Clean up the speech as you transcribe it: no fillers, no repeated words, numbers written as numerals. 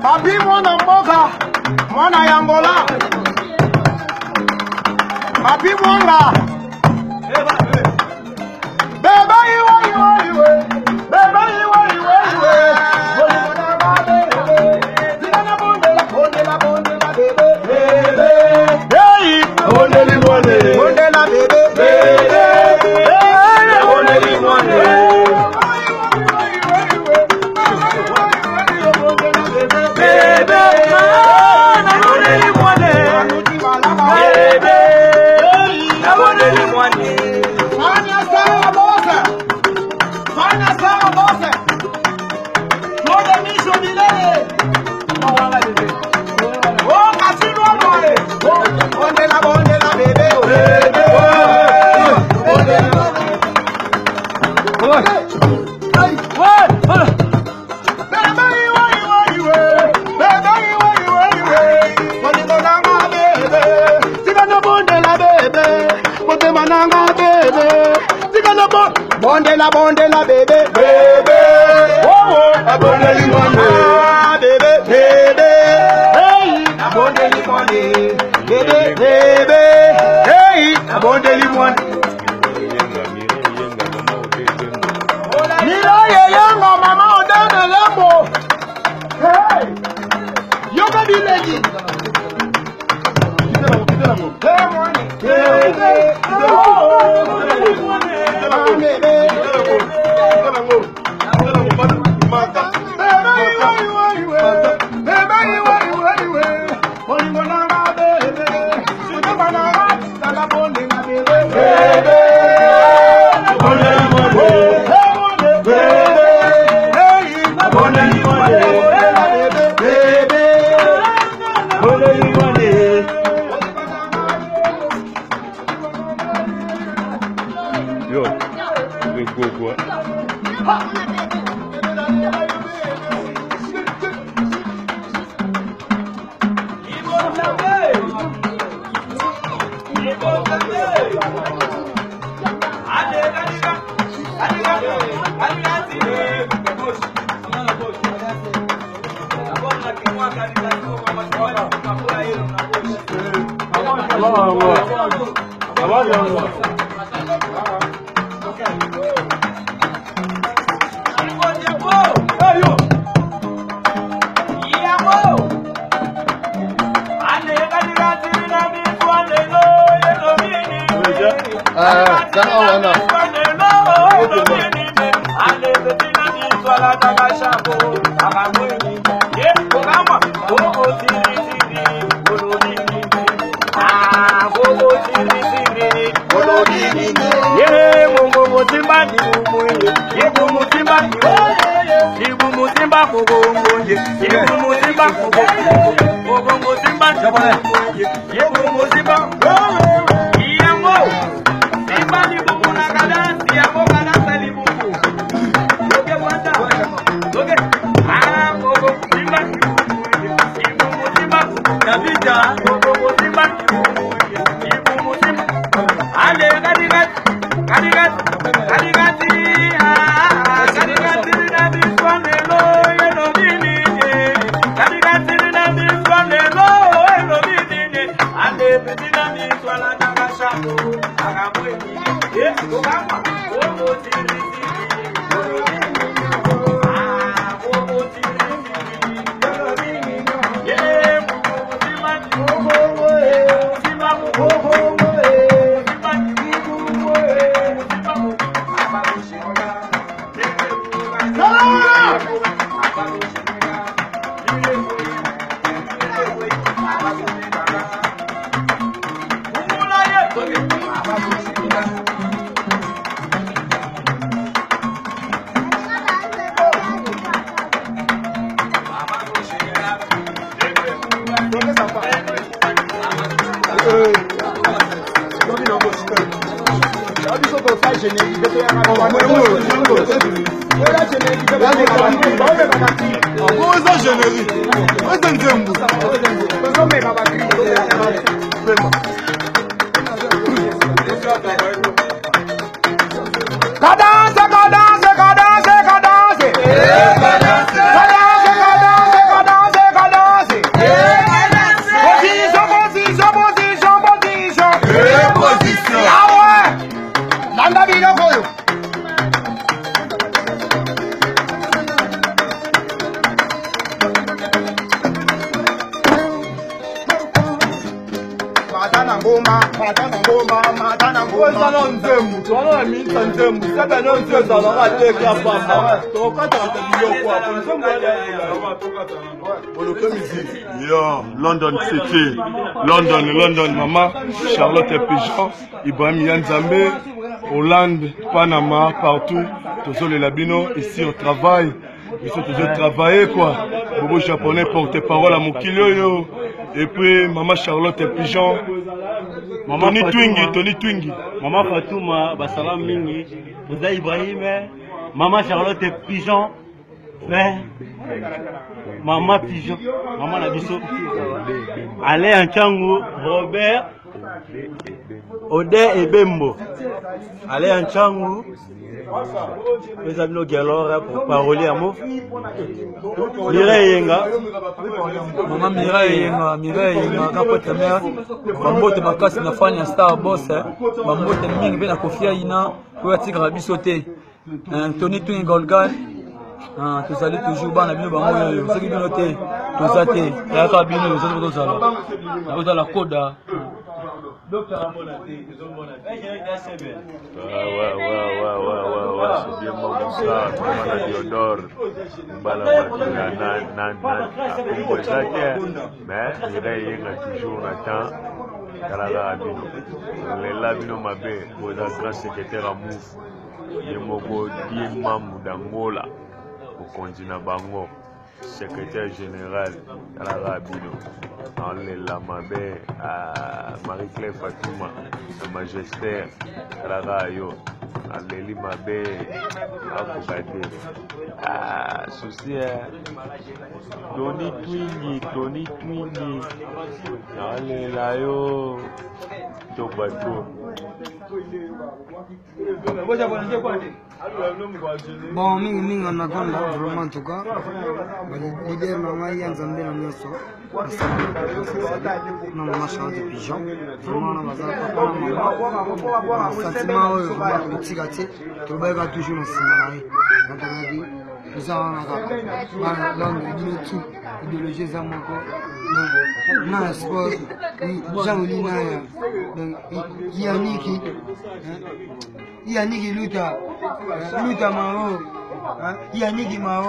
Papi mwana mboka, mwana ya Angola. Papi mwanga. Beba iwe iwe iwe. Beba iwe iwe iwe. Zina bonde la bebe. Bebe. Hey, bonde li bonde. Bonde la bebe. Bebe. Hey, bonde li bonde. Bonde la bebe, bebe, oh, bonde li bonde, bebe, bebe, hey, bonde li bonde, bebe, bebe, hey, bonde li bonde. Mira ye yanga mama odana lembo, hey, yoga village. Hey, money, bebe, Yo, go. biso to sa générique to ya ka ko cadence, cadence, cadence, cadence. Cadence, cadence, cadence, cadence. Position, position, position, position. Position. Ah ouais. Landa bino koyo. Matana ngoma, matana ngoma, matana ngoma. Ozala nzembu, twana na minta nzembu, sebe no nzembu ala kateka papa. Tokata biloko hapo, nzembu ala. Oloke musique. Yo, London City, London, Mama, Charlotte Pigeon, Ibrahim Yanzambe, Hollande, Panama, partout, tous les labino, ici au travail, ils sont tous travailler quoi. Bobo japonais porte-parole à Mokilio yo. Et puis Maman Charlotte Pigeon, Tony Twingi, Maman Fatouma, Basalam Mingi, Ouza Ibrahim, Maman Charlotte Pigeon, Maman Pigeon, Maman Nabiso, Alain Anchangu, Robert, Ode et Bembo, Alain Anchangu, les amis Galore pour parler à mots, Mireille Yenga, Maman Mireille Yenga, Capote mère, Bambote Bakasi na fanya star boss, Bambote mingi bena kofia ina, pour attirer bisoté, Tony Twin Golgan, tous allez toujours bana bino bango, vous allez bien noter, tous allez, la cabine, vous allez tous allez, vous allez la coda. ouais, c'est bien mon ça, comment la Diodore, mais il y a toujours un temps, les labino mabé, vous êtes grand secrétaire à Mouf, il y a beaucoup de membres d'Angola, au continent Bango. Secrétaire général à la Rabino, dans les Lamabé, à Marie-Claire Fatouma, à Majesté, à la Rayo, à Léli Mabé, à Koubade, à Souci, Tony Twingi, à les Layo, Tobato. Bon, mingi on attend là, vraiment en tout cas. L'idée maman Yanzambe na nyoso. Non, maman Charlotte Pigeon. Vraiment on va ça papa maman. Sentiment petit gâté, tu vas toujours dans Simanaï. Donc on a dit nous avons tout idéologie ça mon corps. Non, sport, Jean-Louis Naya. Donc Yannick Luta Maro, Yannick Maro.